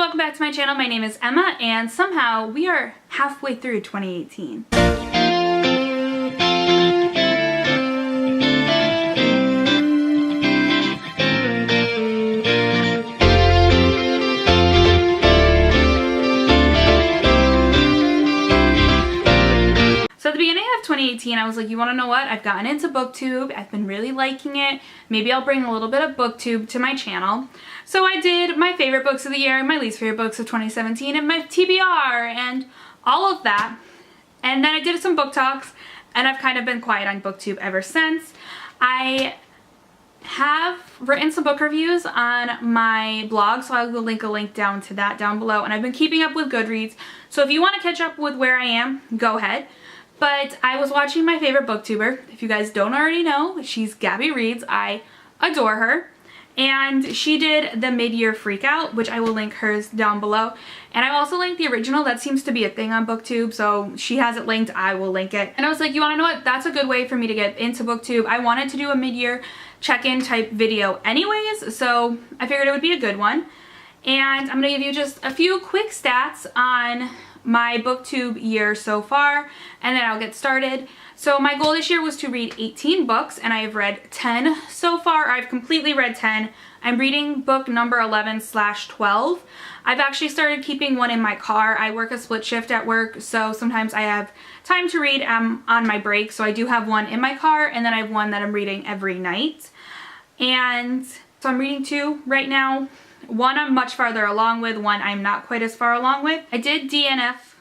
welcome back to my channel. My name is Emma and somehow we are halfway through 2018. So at the beginning of 2018, I was like, you want to know what? I've gotten into BookTube. I've been really liking it. Maybe I'll bring a little bit of BookTube to my channel. So I did my favorite books of the year, my least favorite books of 2017, and my TBR, and all of that. And then I did some book talks, and I've kind of been quiet on BookTube ever since. I have written some book reviews on my blog, so I will link a link down to that down below. And I've been keeping up with Goodreads, so if you want to catch up with where I am, go ahead. But I was watching my favorite booktuber. If you guys don't already know, she's Gabby Reads. I adore her. And she did the mid-year freakout, which I will link hers down below. And I also linked the original. That seems to be a thing on BookTube, so she has it linked. I will link it. And I was like, you want to know what? That's a good way for me to get into BookTube. I wanted to do a mid-year check-in type video anyways, so I figured it would be a good one. And I'm going to give you just a few quick stats on my BookTube year so far, and then I'll get started. So my goal this year was to read 18 books, and I have read 10 so far. I've completely read 10. I'm reading book number 11/12. I've actually started keeping one in my car. I work a split shift at work, so sometimes I have time to read on my break. So I do have one in my car, and then I have one that I'm reading every night. And so I'm reading 2 right now. One I'm much farther along with, one I'm not quite as far along with. I did DNF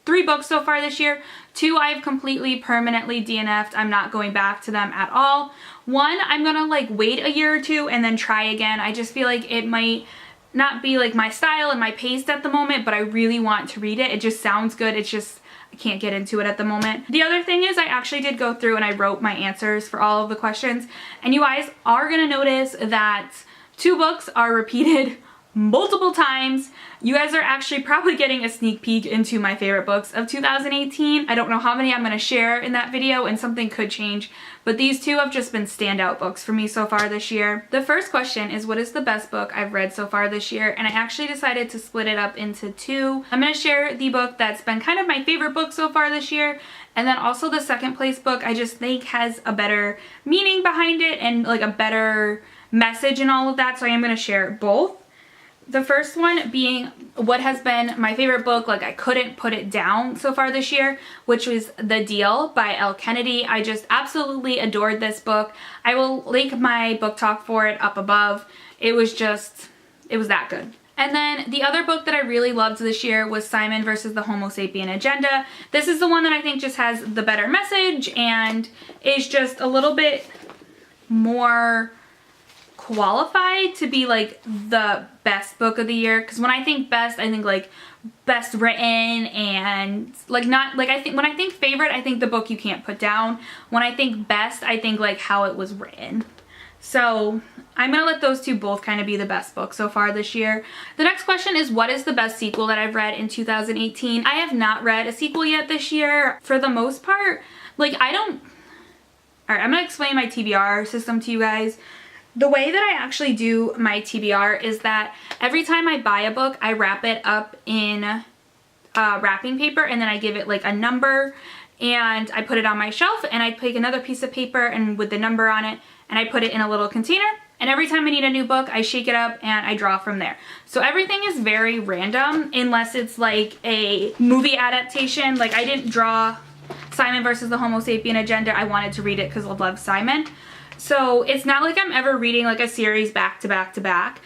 3 books so far this year. 2 I've completely permanently DNF'd. I'm not going back to them at all. 1 I'm gonna like wait a year or 2 and then try again. I just feel like it might not be like my style and my pace at the moment, but I really want to read it. It just sounds good. It's just I can't get into it at the moment. The other thing is I actually did go through and I wrote my answers for all of the questions, and you guys are gonna notice that 2 books are repeated multiple times. You guys are actually probably getting a sneak peek into my favorite books of 2018. I don't know how many I'm going to share in that video, and something could change, but these 2 have just been standout books for me so far this year. The first question is, what is the best book I've read so far this year? And I actually decided to split it up into 2. I'm going to share the book that's been kind of my favorite book so far this year, and then also the second place book I just think has a better meaning behind it and like a better message and all of that, so I am going to share both. The first one being what has been my favorite book, like I couldn't put it down so far this year, which was The Deal by Elle Kennedy. I just absolutely adored this book. I will link my book talk for it up above. It was that good. And then the other book that I really loved this year was Simon versus the Homo Sapien Agenda. This is the one that I think just has the better message and is just a little bit more qualified to be like the best book of the year, because when I think best, I think like best written, and like not like when I think favorite, I think the book you can't put down. When I think best, I think like how it was written. So I'm gonna let those 2 both kind of be the best book so far this year. The next question is, what is the best sequel that I've read in 2018? I have not read a sequel yet this year for the most part. Like Alright, I'm gonna explain my TBR system to you guys. The way that I actually do my TBR is that every time I buy a book, I wrap it up in wrapping paper, and then I give it like a number, and I put it on my shelf, and I pick another piece of paper and with the number on it, and I put it in a little container, and every time I need a new book, I shake it up and I draw from there. So everything is very random unless it's like a movie adaptation. Like I didn't draw Simon versus the Homo Sapien Agenda. I wanted to read it because I love Simon. So it's not like I'm ever reading like a series back to back to back.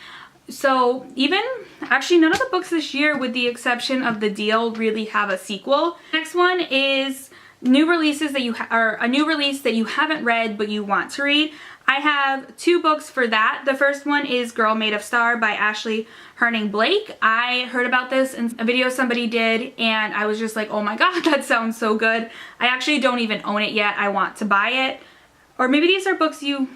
So even, actually none of the books this year, with the exception of The Deal, really have a sequel. Next one is new releases that a new release that you haven't read but you want to read. I have 2 books for that. The first one is Girl Made of Star by Ashley Herning Blake. I heard about this in a video somebody did, and I was just like, oh my god, that sounds so good. I actually don't even own it yet. I want to buy it. Or maybe these are books I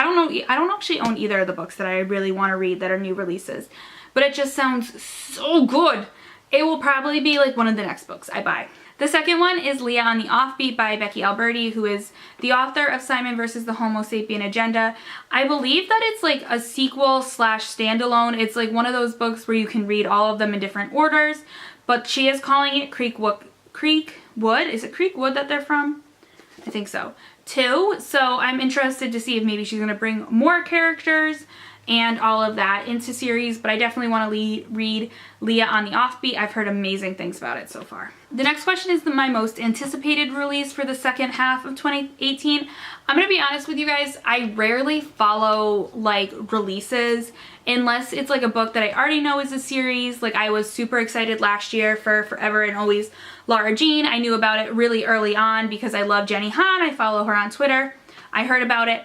don't know. I don't actually own either of the books that I really want to read that are new releases. But it just sounds so good. It will probably be like one of the next books I buy. The second one is Leah on the Offbeat by Becky Alberti, who is the author of Simon versus the Homo Sapien Agenda. I believe that it's like a sequel slash standalone. It's like one of those books where you can read all of them in different orders, but she is calling it Creekwood. Is it Creekwood that they're from? I think so. 2. So I'm interested to see if maybe she's going to bring more characters and all of that into series, but I definitely want to read Leah on the Offbeat. I've heard amazing things about it so far. The next question is my most anticipated release for the second half of 2018. I'm gonna be honest with you guys, I rarely follow like releases unless it's like a book that I already know is a series. Like I was super excited last year for Forever and Always Lara Jean. I knew about it really early on because I love Jenny Han. I follow her on Twitter. I heard about it.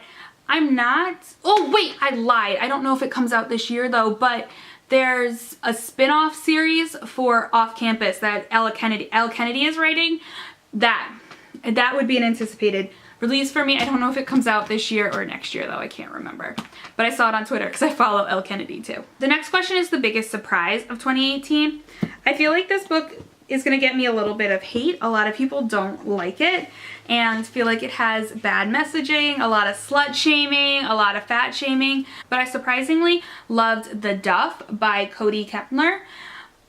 I'm not, oh wait, I lied. I don't know if it comes out this year though, but there's a spin-off series for Off Campus that Elle Kennedy is writing. That would be an anticipated release for me. I don't know if it comes out this year or next year though, I can't remember. But I saw it on Twitter because I follow Elle Kennedy too. The next question is the biggest surprise of 2018. I feel like this book is going to get me a little bit of hate. A lot of people don't like it and feel like it has bad messaging, a lot of slut shaming, a lot of fat shaming, but I surprisingly loved The Duff by Cody Keplinger?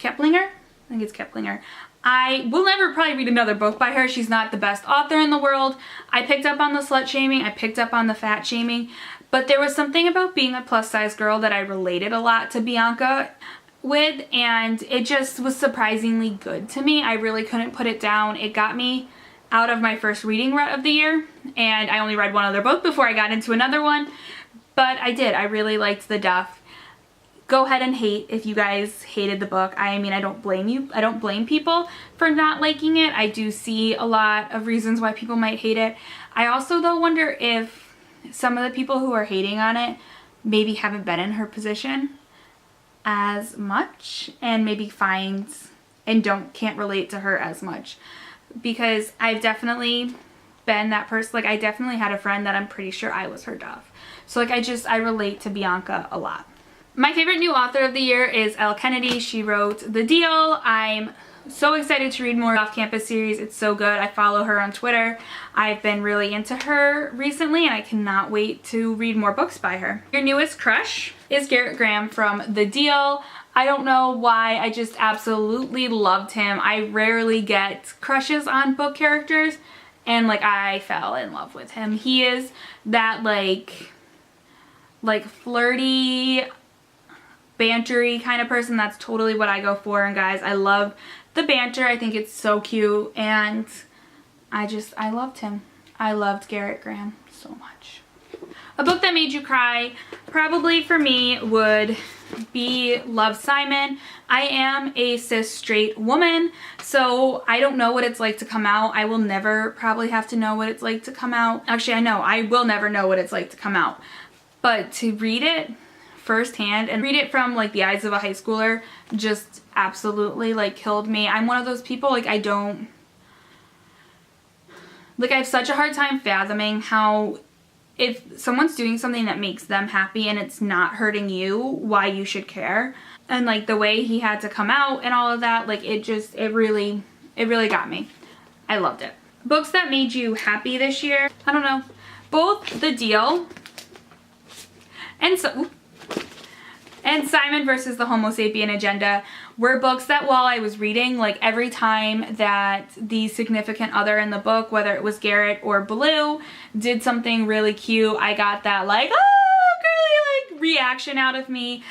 I think it's Keplinger. I will never probably read another book by her. She's not the best author in the world. I picked up on the slut shaming, I picked up on the fat shaming, but there was something about being a plus size girl that I related a lot to Bianca with, and it just was surprisingly good to me. I really couldn't put it down. It got me out of my first reading rut of the year, and I only read one other book before I got into another one, but I did. I really liked The Duff. Go ahead and hate if you guys hated the book. I mean, I don't blame you. I don't blame people for not liking it. I do see a lot of reasons why people might hate it. I also though wonder if some of the people who are hating on it maybe haven't been in her position as much and maybe can't relate to her as much, because I've definitely been that person. Like I definitely had a friend that I'm pretty sure I was her Duff. So like I relate to Bianca a lot. My favorite new author of the year is Elle Kennedy. She wrote The Deal. I'm so excited to read more Off Campus series. It's so good. I follow her on Twitter. I've been really into her recently and I cannot wait to read more books by her. Your newest crush is Garrett Graham from The Deal. I don't know why, I just absolutely loved him. I rarely get crushes on book characters and like I fell in love with him. He is that like flirty, bantery kind of person. That's totally what I go for, and guys, I love the banter. I think it's so cute, and I loved him. I loved Garrett Graham so much. A book that made you cry probably for me would be Love, Simon. I am a cis straight woman, so I don't know what it's like to come out. I will never probably have to know what it's like to come out. Actually, I know I will never know what it's like to come out, but to read it firsthand and read it from like the eyes of a high schooler just absolutely like killed me. I'm one of those people, like I have such a hard time fathoming how if someone's doing something that makes them happy and it's not hurting you, why you should care. And like the way he had to come out and all of that, like it really got me. I loved it. Books that made you happy this year, I don't know. Both The Deal and Simon versus the Homo Sapien Agenda were books that while I was reading, like every time that the significant other in the book, whether it was Garrett or Blue, did something really cute, I got that like, oh, girly, like reaction out of me.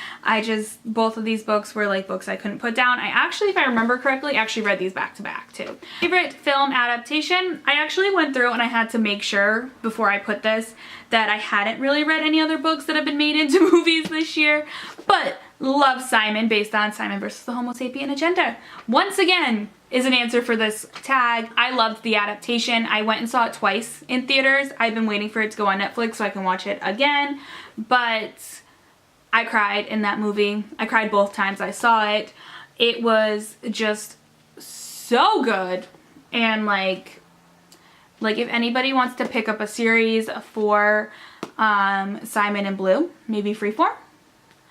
Both of these books were like books I couldn't put down. I actually, if I remember correctly, actually read these back to back too. Favorite film adaptation, I actually went through and I had to make sure before I put this that I hadn't really read any other books that have been made into movies this year, but Love, Simon, based on Simon versus the Homo Sapien Agenda, once again is an answer for this tag. I loved the adaptation. I went and saw it twice in theaters. I've been waiting for it to go on Netflix so I can watch it again, but I cried in that movie. I cried both times I saw it. It was just so good, and like if anybody wants to pick up a series for Simon and Blue, maybe Freeform,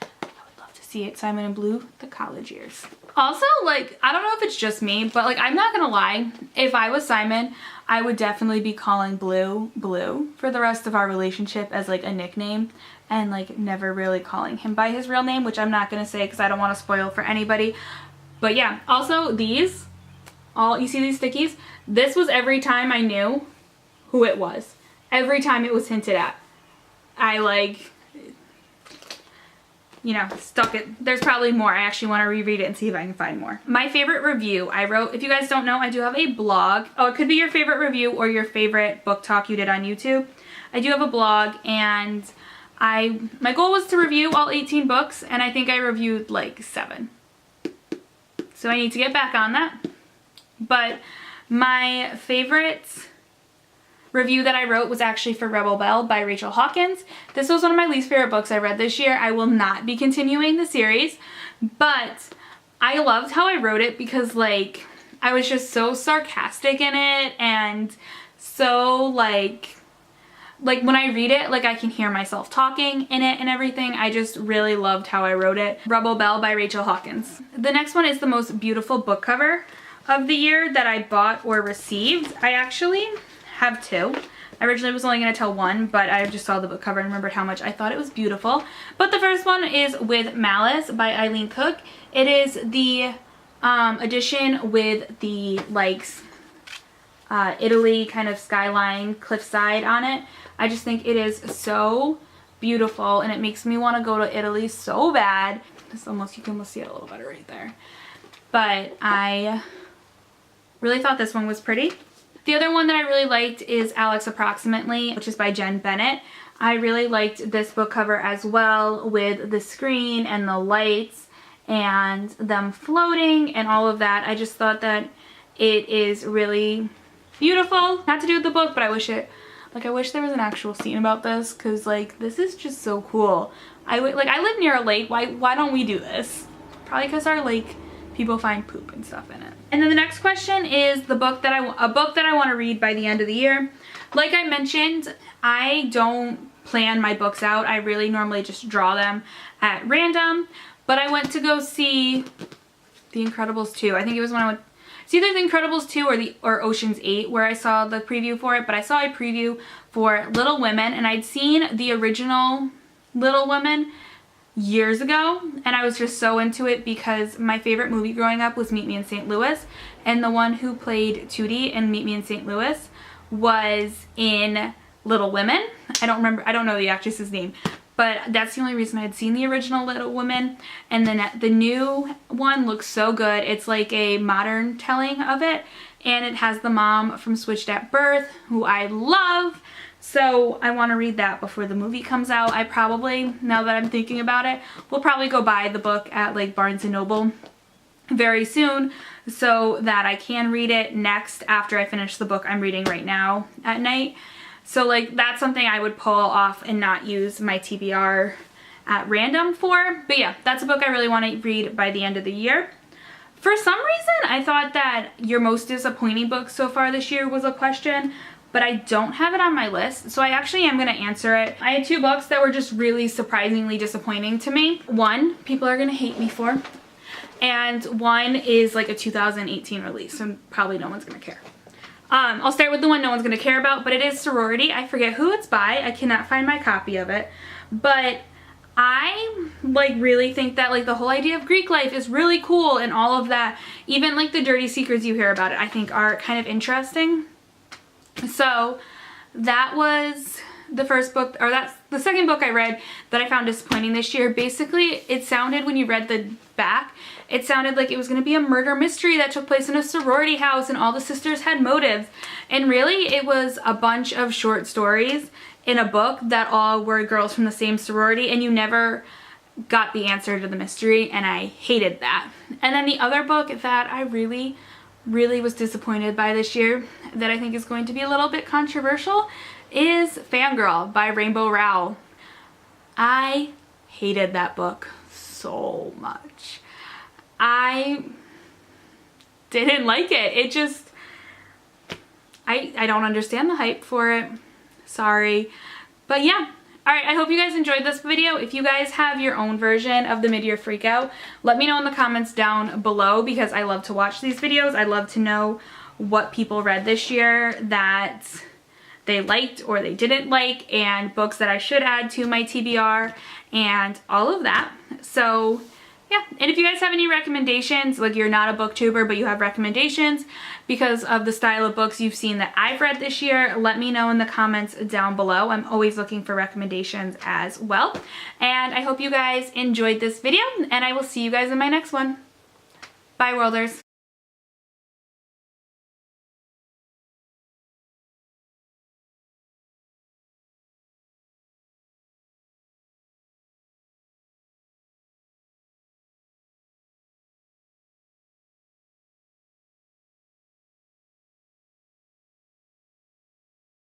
I would love to see it, Simon and Blue, the college years. Also, like, I don't know if it's just me, but like, I'm not gonna lie, if I was Simon, I would definitely be calling Blue Blue for the rest of our relationship as like a nickname, and like never really calling him by his real name, which I'm not gonna say because I don't want to spoil for anybody. But yeah, also these, you see these stickies? This was every time I knew who it was. Every time it was hinted at. I like, you know, stuck it. There's probably more. I actually want to reread it and see if I can find more. My favorite review I wrote, if you guys don't know, I do have a blog. Oh, it could be your favorite review or your favorite book talk you did on YouTube. I do have a blog, and my goal was to review all 18 books, and I think I reviewed like 7. So I need to get back on that. But my favorite review that I wrote was actually for Rebel Belle by Rachel Hawkins. This was one of my least favorite books I read this year. I will not be continuing the series, but I loved how I wrote it because like I was just so sarcastic in it, and so like when I read it, like I can hear myself talking in it and everything. I just really loved how I wrote it. Rebel Belle by Rachel Hawkins. The next one is the most beautiful book cover of the year that I bought or received. I actually have 2. I originally was only going to tell one, but I just saw the book cover and remembered how much I thought it was beautiful. But the first one is With Malice by Eileen Cook. It is the edition with the like Italy kind of skyline cliffside on it. I just think it is so beautiful, and it makes me want to go to Italy so bad. This almost, you can almost see it a little better right there. But I really thought this one was pretty. The other one that I really liked is Alex Approximately, which is by Jen Bennett. I really liked this book cover as well, with the screen and the lights and them floating and all of that. I just thought that it is really beautiful. Not to do with the book, but I wish there was an actual scene about this, because like this is just so cool. I live near a lake. Why don't we do this? Probably because our lake people find poop and stuff in it. And then the next question is a book that I want to read by the end of the year. Like I mentioned, I don't plan my books out. I really normally just draw them at random. But I went to go see The Incredibles 2. I think it was when I went. It's either The Incredibles 2 or Ocean's 8 where I saw the preview for it. But I saw a preview for Little Women, and I'd seen the original Little Women years ago, and I was just so into it because my favorite movie growing up was Meet Me in St. Louis, and the one who played Tootie in Meet Me in St. Louis was in Little Women. I don't know the actress's name, but that's the only reason I had seen the original Little Women. And then the new one looks so good. It's like a modern telling of it, and it has the mom from Switched at Birth, who I love. So I want to read that before the movie comes out. I probably, now that I'm thinking about it, will probably go buy the book at like Barnes & Noble very soon so that I can read it next after I finish the book I'm reading right now at night. So like that's something I would pull off and not use my TBR at random for. But yeah, that's a book I really want to read by the end of the year. For some reason, I thought that your most disappointing book so far this year was a question, but I don't have it on my list, so I actually am going to answer it. I had 2 books that were just really surprisingly disappointing to me. One, people are going to hate me for, and one is like a 2018 release, so probably no one's going to care. I'll start with the one no one's going to care about, but it is Sorority. I forget who it's by. I cannot find my copy of it, but I like really think that like the whole idea of Greek life is really cool, and all of that, even like the dirty secrets you hear about it, I think are kind of interesting. So that was the first book, or that's the second book I read that I found disappointing this year. Basically, it sounded, when you read the back, it sounded like it was going to be a murder mystery that took place in a sorority house and all the sisters had motives. And really, it was a bunch of short stories in a book that all were girls from the same sorority, and you never got the answer to the mystery, and I hated that. And then the other book that I really was disappointed by this year, that I think is going to be a little bit controversial, is Fangirl by Rainbow Rowell. I hated that book so much. I didn't like it. It just, I don't understand the hype for it. Sorry. But yeah, Alright, I hope you guys enjoyed this video. If you guys have your own version of the mid-year freakout, let me know in the comments down below because I love to watch these videos. I love to know what people read this year that they liked or they didn't like, and books that I should add to my TBR and all of that. So yeah, and if you guys have any recommendations, like you're not a booktuber but you have recommendations because of the style of books you've seen that I've read this year, let me know in the comments down below. I'm always looking for recommendations as well. And I hope you guys enjoyed this video, and I will see you guys in my next one. Bye, Worlders.